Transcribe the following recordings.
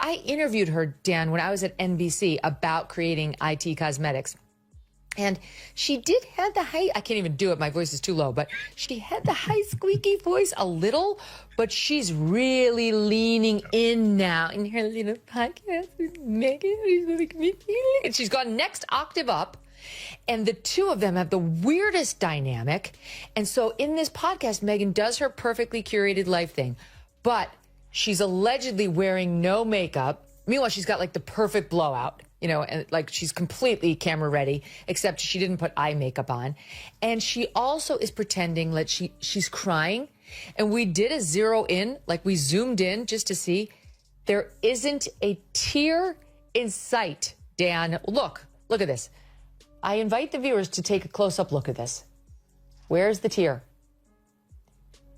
I interviewed her, Dan, when I was at NBC about creating IT cosmetics. And she did have the high, I can't even do it, my voice is too low, but she had the high squeaky voice a little, but she's really leaning in now in her little podcast with Meghan. And she's gone next octave up. And the two of them have the weirdest dynamic. And so in this podcast, Meghan does her perfectly curated life thing, but she's allegedly wearing no makeup. Meanwhile, she's got like the perfect blowout, you know, and like she's completely camera ready, except she didn't put eye makeup on. And she also is pretending that she's crying. And we did a zero in, like we zoomed in just to see there isn't a tear in sight. Dan, look at this. I invite the viewers to take a close-up look at this. Where's the tear?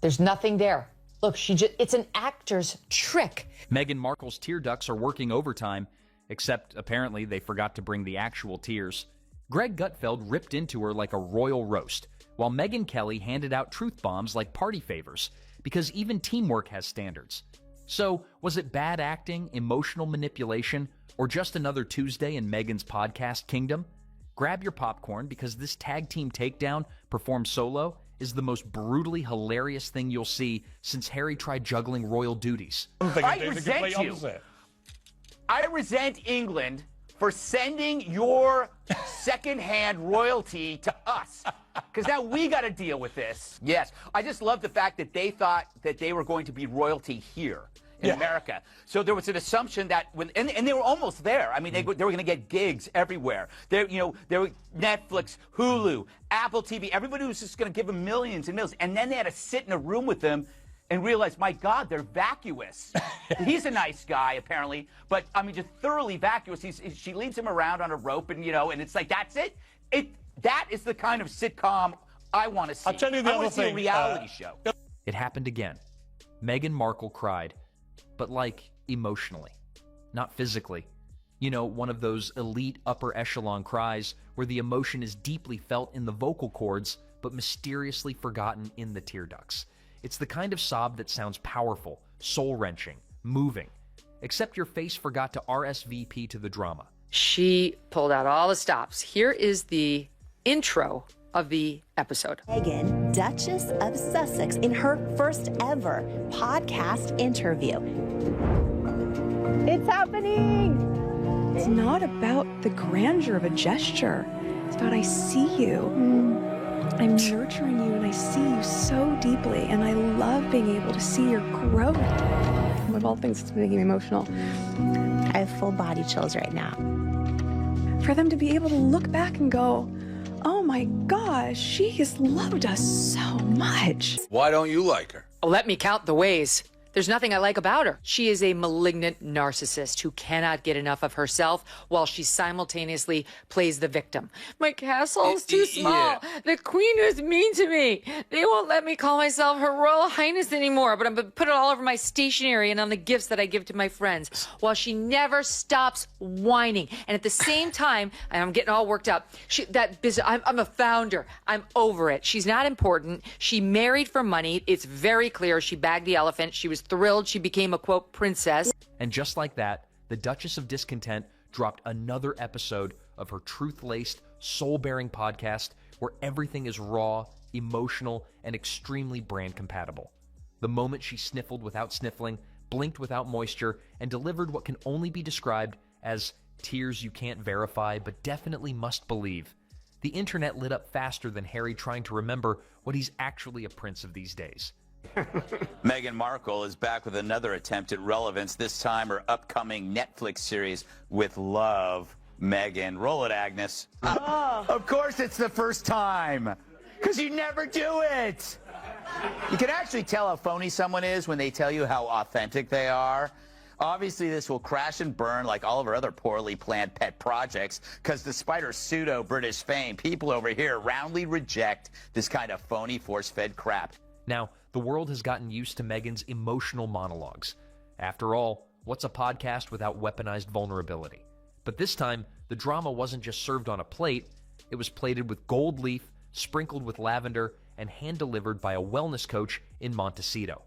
There's nothing there. Look, it's an actor's trick. Meghan Markle's tear ducts are working overtime, except apparently they forgot to bring the actual tears. Greg Gutfeld ripped into her like a royal roast, while Megyn Kelly handed out truth bombs like party favors, because even teamwork has standards. So, was it bad acting, emotional manipulation, or just another Tuesday in Meghan's podcast kingdom? Grab your popcorn, because this tag team takedown, performed solo, is the most brutally hilarious thing you'll see since Harry tried juggling royal duties. I resent you. I resent England for sending your second-hand royalty to us, because now we got to deal with this. Yes, I just love the fact that they thought that they were going to be royalty here in America. So there was an assumption that and they were almost there. I mean, they were going to get gigs everywhere. There were Netflix, Hulu, Apple TV. Everybody was just going to give them millions and millions. And then they had to sit in a room with them and realize, my God, they're vacuous. He's a nice guy, apparently, but I mean, just thoroughly vacuous. She leads him around on a rope, and and it's like, that's it. That is the kind of sitcom I want to see. I'll tell you the other thing. A reality show. It happened again. Meghan Markle cried, but like emotionally, not physically. You know, one of those elite upper echelon cries where the emotion is deeply felt in the vocal cords, but mysteriously forgotten in the tear ducts. It's the kind of sob that sounds powerful, soul-wrenching, moving, except your face forgot to RSVP to the drama. She pulled out all the stops. Here is the intro of the episode. Meghan, Duchess of Sussex, in her first ever podcast interview. It's happening! It's not about the grandeur of a gesture. It's about I see you. I'm nurturing you and I see you so deeply, and I love being able to see your growth. Of all things, it's making me emotional. I have full body chills right now. For them to be able to look back and go, oh my gosh, she has loved us so much. Why don't you like her? Oh, let me count the ways. There's nothing I like about her. She is a malignant narcissist who cannot get enough of herself while she simultaneously plays the victim. My castle's too small. Yeah. The queen is mean to me. They won't let me call myself Her Royal Highness anymore, but I'm going to put it all over my stationery and on the gifts that I give to my friends, while she never stops whining. And at the same time, I'm getting all worked up. I'm a founder. I'm over it. She's not important. She married for money. It's very clear. She bagged the elephant. She was thrilled she became a, quote, princess. And just like that, the Duchess of Discontent dropped another episode of her truth-laced, soul-bearing podcast where everything is raw, emotional, and extremely brand compatible. The moment she sniffled without sniffling, blinked without moisture, and delivered what can only be described as tears you can't verify but definitely must believe, the internet lit up faster than Harry trying to remember what he's actually a prince of these days. Meghan Markle is back with another attempt at relevance, this time her upcoming Netflix series with Love, Meghan. Roll it, Agnes. Of course it's the first time, because you never do it. You can actually tell how phony someone is when they tell you how authentic they are. Obviously, this will crash and burn like all of her other poorly planned pet projects, because despite her pseudo-British fame, people over here roundly reject this kind of phony, force-fed crap. Now, the world has gotten used to Meghan's emotional monologues. After all, what's a podcast without weaponized vulnerability? But this time, the drama wasn't just served on a plate, it was plated with gold leaf, sprinkled with lavender, and hand-delivered by a wellness coach in Montecito.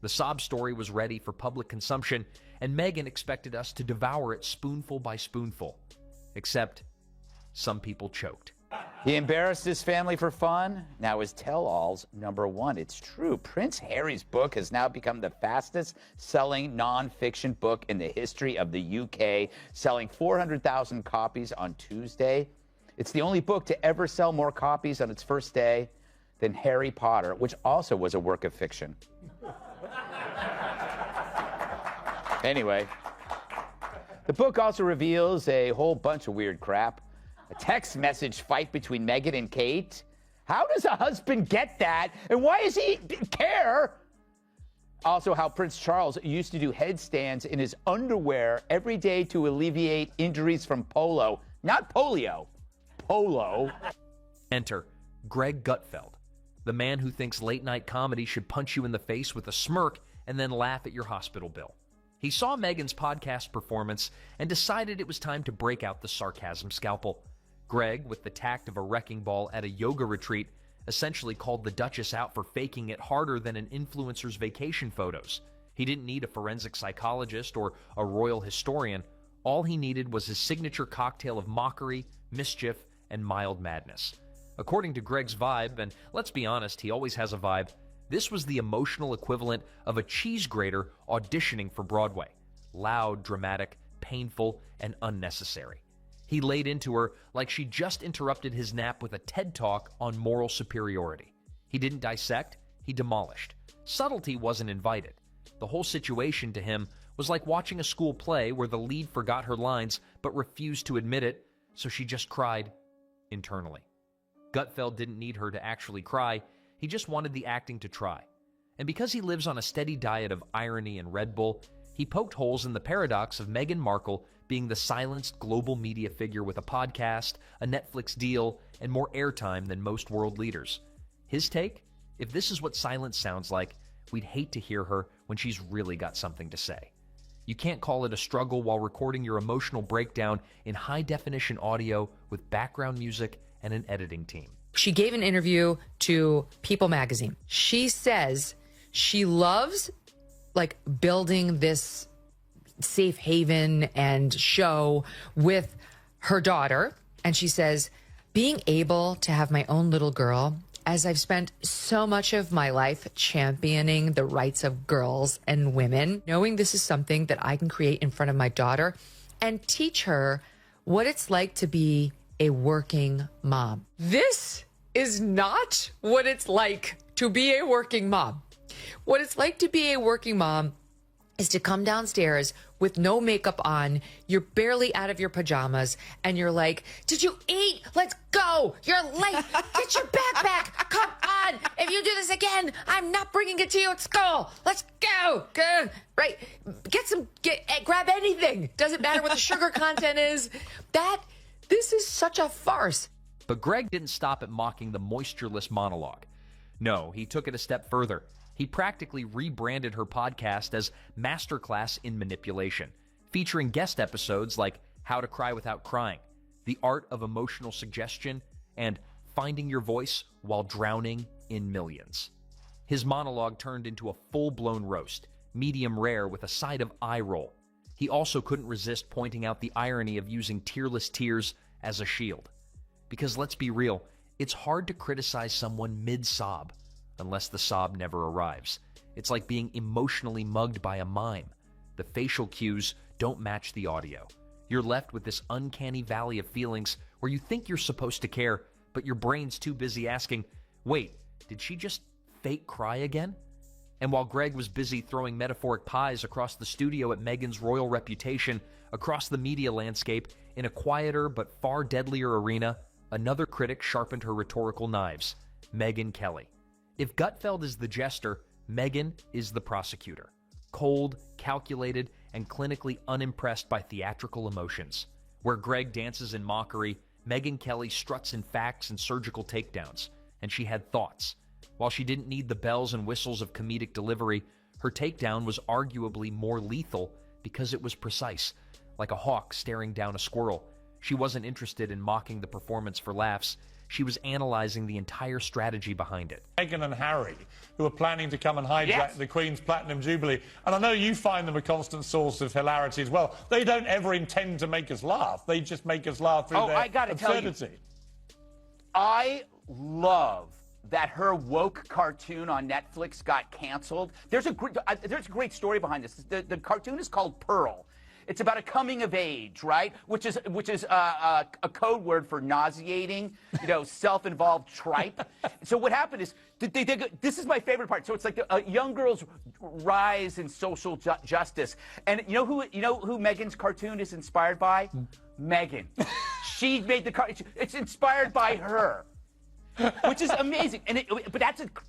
The sob story was ready for public consumption, and Meghan expected us to devour it spoonful by spoonful. Except, some people choked. He embarrassed his family for fun. Now his tell-all's #1. It's true. Prince Harry's book has now become the fastest-selling non-fiction book in the history of the UK, selling 400,000 copies on Tuesday. It's the only book to ever sell more copies on its first day than Harry Potter, which also was a work of fiction. Anyway, the book also reveals a whole bunch of weird crap. A text message fight between Meghan and Kate. How does a husband get that? And why does he care? Also, how Prince Charles used to do headstands in his underwear every day to alleviate injuries from polo. Not polio. Polo. Enter Greg Gutfeld, the man who thinks late-night comedy should punch you in the face with a smirk and then laugh at your hospital bill. He saw Meghan's podcast performance and decided it was time to break out the sarcasm scalpel. Greg, with the tact of a wrecking ball at a yoga retreat, essentially called the Duchess out for faking it harder than an influencer's vacation photos. He didn't need a forensic psychologist or a royal historian. All he needed was his signature cocktail of mockery, mischief, and mild madness. According to Greg's vibe, and let's be honest, he always has a vibe, this was the emotional equivalent of a cheese grater auditioning for Broadway. Loud, dramatic, painful, and unnecessary. He laid into her like she just interrupted his nap with a TED Talk on moral superiority. He didn't dissect, he demolished. Subtlety wasn't invited. The whole situation to him was like watching a school play where the lead forgot her lines but refused to admit it, so she just cried internally. Gutfeld didn't need her to actually cry, he just wanted the acting to try. And because he lives on a steady diet of irony and Red Bull, he poked holes in the paradox of Meghan Markle being the silenced global media figure with a podcast, a Netflix deal, and more airtime than most world leaders. His take? If this is what silence sounds like, we'd hate to hear her when she's really got something to say. You can't call it a struggle while recording your emotional breakdown in high-definition audio with background music and an editing team. She gave an interview to People magazine. She says she loves building this safe haven and show with her daughter. And she says, being able to have my own little girl, as I've spent so much of my life championing the rights of girls and women, knowing this is something that I can create in front of my daughter and teach her what it's like to be a working mom. This is not what it's like to be a working mom. What it's like to be a working mom is to come downstairs with no makeup on, you're barely out of your pajamas, and you're like, did you eat? Let's go. You're late. Get your backpack. Come on. If you do this again, I'm not bringing it to you at school. Let's go. Good. Right. Grab anything. Doesn't matter what the sugar content is. This is such a farce. But Greg didn't stop at mocking the moistureless monologue. No, he took it a step further. He practically rebranded her podcast as Masterclass in Manipulation, featuring guest episodes like How to Cry Without Crying, The Art of Emotional Suggestion, and Finding Your Voice While Drowning in Millions. His monologue turned into a full-blown roast, medium rare with a side of eye roll. He also couldn't resist pointing out the irony of using tearless tears as a shield. Because let's be real, it's hard to criticize someone mid-sob, unless the sob never arrives. It's like being emotionally mugged by a mime. The facial cues don't match the audio. You're left with this uncanny valley of feelings where you think you're supposed to care, but your brain's too busy asking, wait, did she just fake cry again? And while Greg was busy throwing metaphoric pies across the studio at Meghan's royal reputation, across the media landscape, in a quieter but far deadlier arena, another critic sharpened her rhetorical knives, Meghan Kelly. If Gutfeld is the jester, Meghan is the prosecutor. Cold, calculated, and clinically unimpressed by theatrical emotions. Where Greg dances in mockery, Meghan Kelly struts in facts and surgical takedowns. And she had thoughts. While she didn't need the bells and whistles of comedic delivery, her takedown was arguably more lethal because it was precise, like a hawk staring down a squirrel. She wasn't interested in mocking the performance for laughs. she was analyzing the entire strategy behind it. Meghan and Harry, who are planning to come and hijack the Queen's Platinum Jubilee. And I know you find them a constant source of hilarity as well. They don't ever intend to make us laugh. They just make us laugh through their I gotta absurdity. tell you, I love that her woke cartoon on Netflix got canceled. There's a great story behind this. The cartoon is called Pearl. It's about a coming of age, right? Which is a code word for nauseating, self-involved tripe. So what happened is, this is my favorite part. So it's like a young girl's rise in social justice, and you know who Meghan's cartoon is inspired by? Meghan. She made the cartoon. It's inspired by her, which is amazing. But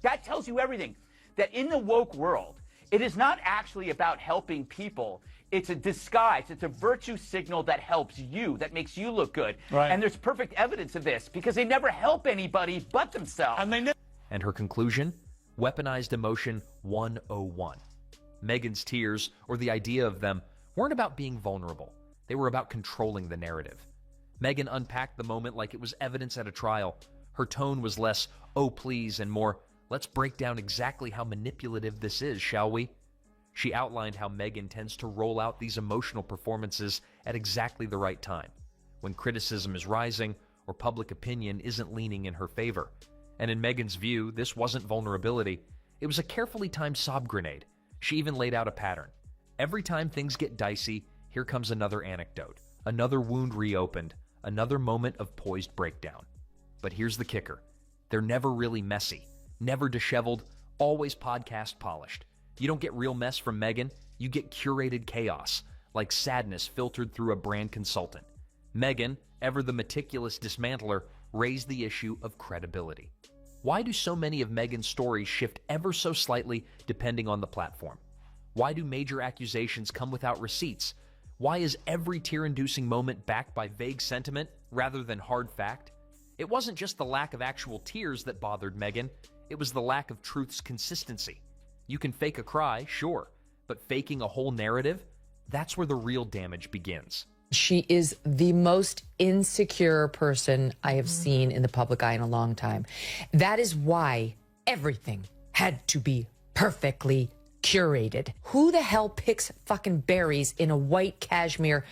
that tells you everything. That in the woke world, it is not actually about helping people. It's a disguise. It's a virtue signal that helps you, that makes you look good. Right. And there's perfect evidence of this because they never help anybody but themselves. And her conclusion? Weaponized emotion 101. Meghan's tears, or the idea of them, weren't about being vulnerable. They were about controlling the narrative. Meghan unpacked the moment like it was evidence at a trial. Her tone was less, "Oh, please," and more, "Let's break down exactly how manipulative this is, shall we?" She outlined how Meghan tends to roll out these emotional performances at exactly the right time, when criticism is rising or public opinion isn't leaning in her favor. And in Meghan's view, this wasn't vulnerability. It was a carefully timed sob grenade. She even laid out a pattern. Every time things get dicey, here comes another anecdote, another wound reopened, another moment of poised breakdown. But here's the kicker. They're never really messy, never disheveled, always podcast polished. You don't get real mess from Meghan, you get curated chaos, like sadness filtered through a brand consultant. Meghan, ever the meticulous dismantler, raised the issue of credibility. Why do so many of Meghan's stories shift ever so slightly depending on the platform? Why do major accusations come without receipts? Why is every tear-inducing moment backed by vague sentiment rather than hard fact? It wasn't just the lack of actual tears that bothered Meghan, it was the lack of truth's consistency. You can fake a cry, sure, but faking a whole narrative? That's where the real damage begins. She is the most insecure person I have seen in the public eye in a long time. That is why everything had to be perfectly curated. Who the hell picks fucking berries in a white cashmere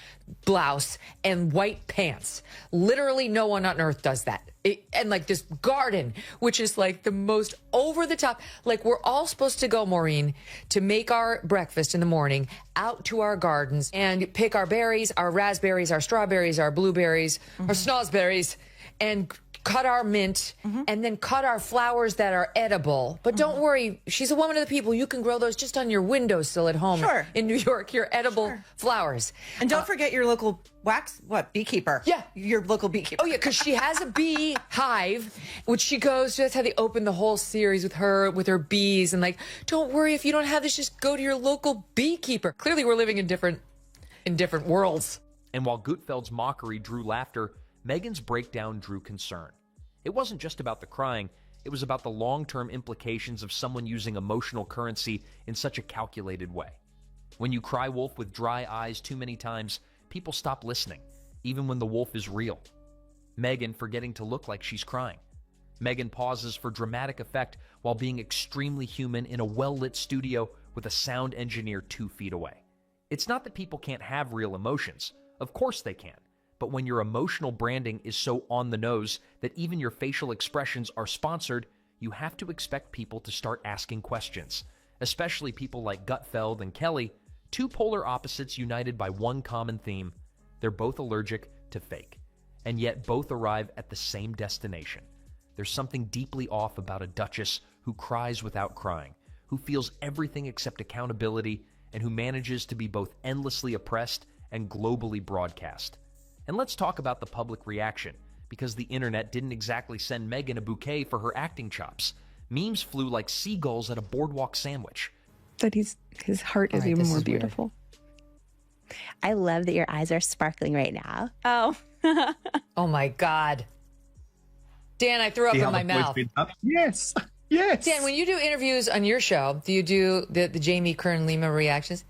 blouse and white pants? Literally no one on earth does that. And like this garden, which is like the most over the top. Like we're all supposed to go, Maureen, to make our breakfast in the morning out to our gardens and pick our berries, our raspberries, our strawberries, our blueberries, our snozberries, and cut our mint, and then cut our flowers that are edible. But don't worry, she's a woman of the people. You can grow those just on your windowsill at home in New York, your edible flowers. And don't forget your local beekeeper. Yeah. Your local beekeeper. Oh, yeah, because she has a bee hive, which she goes to. That's how they open the whole series with her bees. And like, don't worry, if you don't have this, just go to your local beekeeper. Clearly, we're living in different worlds. And while Gutfeld's mockery drew laughter, Meghan's breakdown drew concern. It wasn't just about the crying, it was about the long-term implications of someone using emotional currency in such a calculated way. When you cry wolf with dry eyes too many times, people stop listening, even when the wolf is real. Meghan forgetting to look like she's crying. Meghan pauses for dramatic effect while being extremely human in a well-lit studio with a sound engineer 2 feet away. It's not that people can't have real emotions. Of course they can. But when your emotional branding is so on the nose that even your facial expressions are sponsored, you have to expect people to start asking questions, especially people like Gutfeld and Kelly, two polar opposites united by one common theme. They're both allergic to fake, and yet both arrive at the same destination. There's something deeply off about a duchess who cries without crying, who feels everything except accountability, and who manages to be both endlessly oppressed and globally broadcast. And let's talk about the public reaction, because the internet didn't exactly send Meghan a bouquet for her acting chops. Memes flew like seagulls at a boardwalk sandwich. That his heart is even more beautiful. I love that your eyes are sparkling right now. Oh. Oh my God. Dan, I threw up in my mouth. Yes. Yes. Dan, when you do interviews on your show, do you do the Jamie Kern-Lima reactions?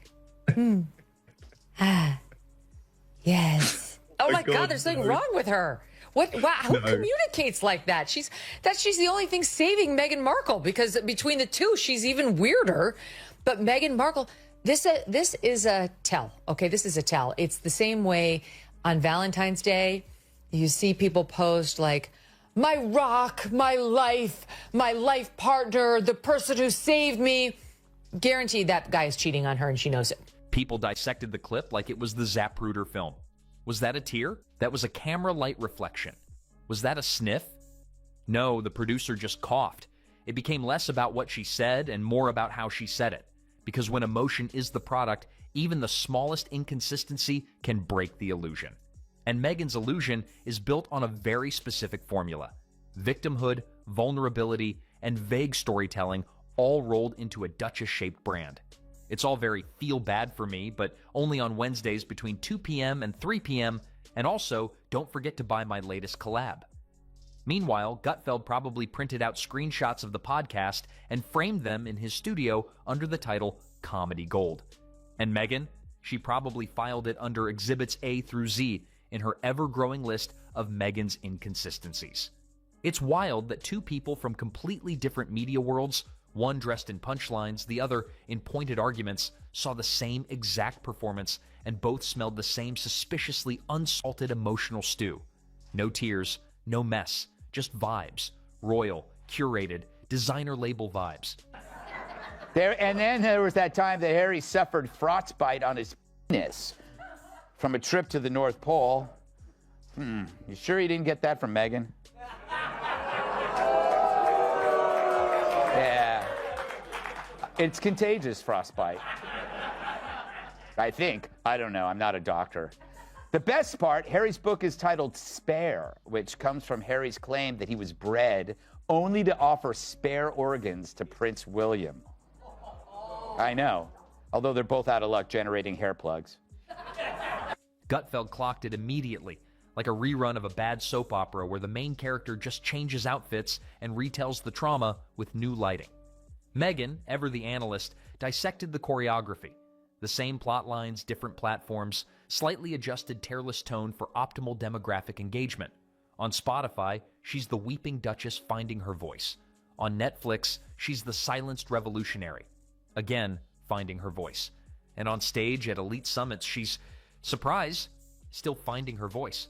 Yes. Oh my God, there's something wrong with her. Who communicates like that? She's the only thing saving Meghan Markle, because between the two, she's even weirder. But Meghan Markle, this is a tell. Okay, this is a tell. It's the same way on Valentine's Day. You see people post like, my rock, my life partner, the person who saved me. Guaranteed that guy is cheating on her and she knows it. People dissected the clip like it was the Zapruder film. Was that a tear? That was a camera light reflection. Was that a sniff? No, the producer just coughed. It became less about what she said and more about how she said it. Because when emotion is the product, even the smallest inconsistency can break the illusion. And Meghan's illusion is built on a very specific formula. Victimhood, vulnerability, and vague storytelling all rolled into a Duchess-shaped brand. It's all very feel bad for me, but only on Wednesdays between 2 p.m. and 3 p.m. And also, don't forget to buy my latest collab. Meanwhile, Gutfeld probably printed out screenshots of the podcast and framed them in his studio under the title Comedy Gold. And Meghan, she probably filed it under Exhibits A through Z in her ever-growing list of Meghan's inconsistencies. It's wild that two people from completely different media worlds, one dressed in punchlines, the other in pointed arguments, saw the same exact performance and both smelled the same suspiciously unsalted emotional stew. No tears, no mess, just vibes. Royal, curated, designer label vibes. And then there was that time that Harry suffered frostbite on his penis from a trip to the North Pole. You sure you didn't get that from Meghan? Yeah. It's contagious, frostbite. I think. I don't know. I'm not a doctor. The best part, Harry's book is titled Spare, which comes from Harry's claim that he was bred only to offer spare organs to Prince William. I know. Although they're both out of luck generating hair plugs. Gutfeld clocked it immediately, like a rerun of a bad soap opera where the main character just changes outfits and retells the trauma with new lighting. Meghan, ever the analyst, dissected the choreography. The same plot lines, different platforms, slightly adjusted tearless tone for optimal demographic engagement. On Spotify, she's the weeping Duchess finding her voice. On Netflix, she's the silenced revolutionary. Again, finding her voice. And on stage at elite summits, she's, surprise, still finding her voice.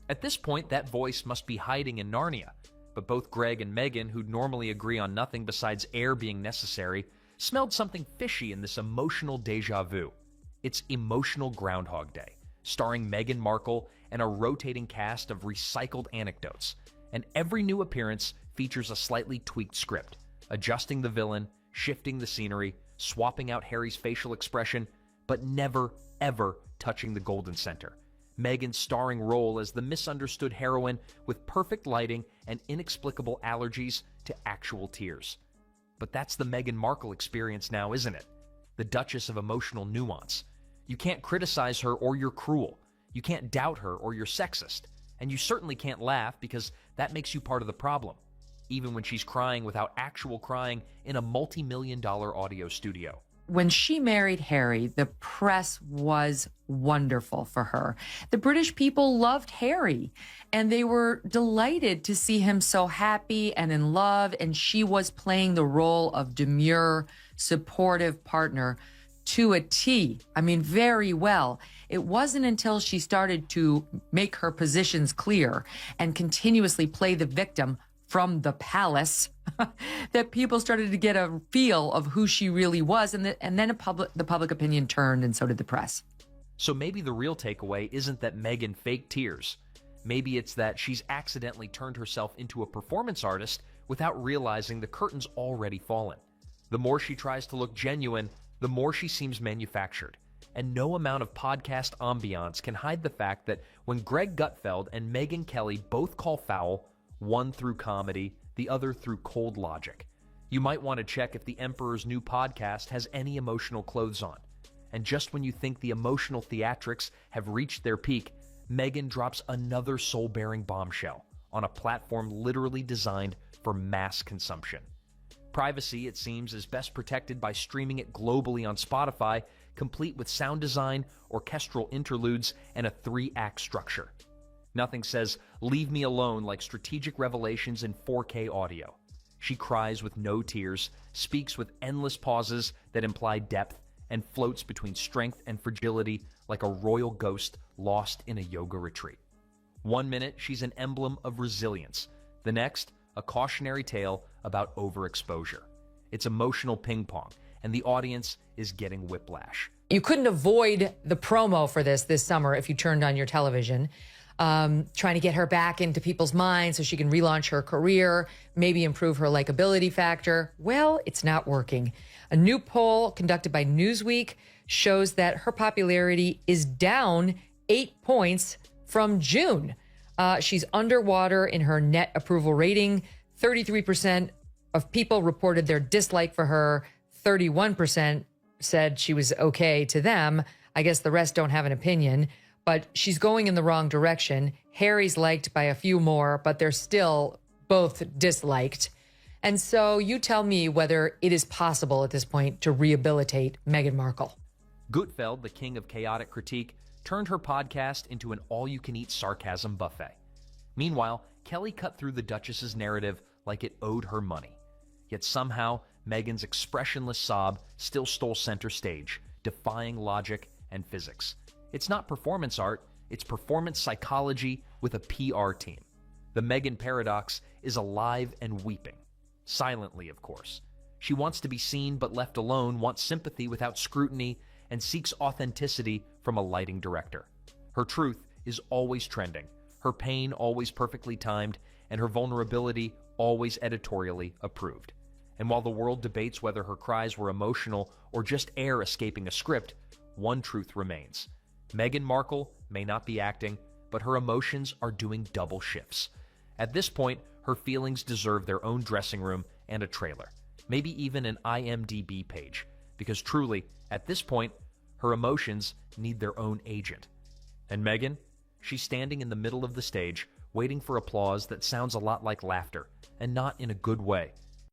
At this point, that voice must be hiding in Narnia. But both Greg and Meghan, who'd normally agree on nothing besides air being necessary, smelled something fishy in this emotional deja vu. It's Emotional Groundhog Day, starring Meghan Markle and a rotating cast of recycled anecdotes. And every new appearance features a slightly tweaked script, adjusting the villain, shifting the scenery, swapping out Harry's facial expression, but never, ever touching the Golden Center. Meghan's starring role as the misunderstood heroine with perfect lighting and inexplicable allergies to actual tears. But that's the Meghan Markle experience now, isn't it? The Duchess of emotional nuance. You can't criticize her or you're cruel. You can't doubt her or you're sexist. And you certainly can't laugh because that makes you part of the problem, even when she's crying without actual crying in a multi-million-dollar audio studio. When she married Harry, the press was wonderful for her. The British people loved Harry, and they were delighted to see him so happy and in love, and she was playing the role of demure, supportive partner to a T. I mean, very well. It wasn't until she started to make her positions clear and continuously play the victim from the palace that people started to get a feel of who she really was, and then the public opinion turned, and so did the press. So maybe the real takeaway isn't that Meghan faked tears. Maybe it's that she's accidentally turned herself into a performance artist without realizing the curtain's already fallen. The more she tries to look genuine, the more she seems manufactured. And no amount of podcast ambiance can hide the fact that when Greg Gutfeld and Megyn Kelly both call foul, one through comedy, the other through cold logic. You might want to check if the Emperor's new podcast has any emotional clothes on. And just when you think the emotional theatrics have reached their peak, Meghan drops another soul-bearing bombshell on a platform literally designed for mass consumption. Privacy, it seems, is best protected by streaming it globally on Spotify, complete with sound design, orchestral interludes, and a 3-act structure. Nothing says, "Leave me alone," like strategic revelations in 4K audio. She cries with no tears, speaks with endless pauses that imply depth, and floats between strength and fragility like a royal ghost lost in a yoga retreat. 1 minute, she's an emblem of resilience. The next, a cautionary tale about overexposure. It's emotional ping pong, and the audience is getting whiplash. You couldn't avoid the promo for this summer if you turned on your television. Trying to get her back into people's minds so she can relaunch her career, maybe improve her likability factor. Well, it's not working. A new poll conducted by Newsweek shows that her popularity is down 8 points from June. She's underwater in her net approval rating. 33% of people reported their dislike for her. 31% said she was okay to them. I guess the rest don't have an opinion. But she's going in the wrong direction. Harry's liked by a few more, but they're still both disliked. And so you tell me whether it is possible at this point to rehabilitate Meghan Markle. Gutfeld, the king of chaotic critique, turned her podcast into an all-you-can-eat sarcasm buffet. Meanwhile, Kelly cut through the Duchess's narrative like it owed her money. Yet somehow, Meghan's expressionless sob still stole center stage, defying logic and physics. It's not performance art, it's performance psychology with a PR team. The Meghan paradox is alive and weeping. Silently, of course. She wants to be seen but left alone, wants sympathy without scrutiny, and seeks authenticity from a lighting director. Her truth is always trending, her pain always perfectly timed, and her vulnerability always editorially approved. And while the world debates whether her cries were emotional or just air escaping a script, one truth remains. Meghan Markle may not be acting, but her emotions are doing double shifts. At this point, her feelings deserve their own dressing room and a trailer, maybe even an IMDb page, because truly, at this point, her emotions need their own agent. And Meghan? She's standing in the middle of the stage, waiting for applause that sounds a lot like laughter, and not in a good way.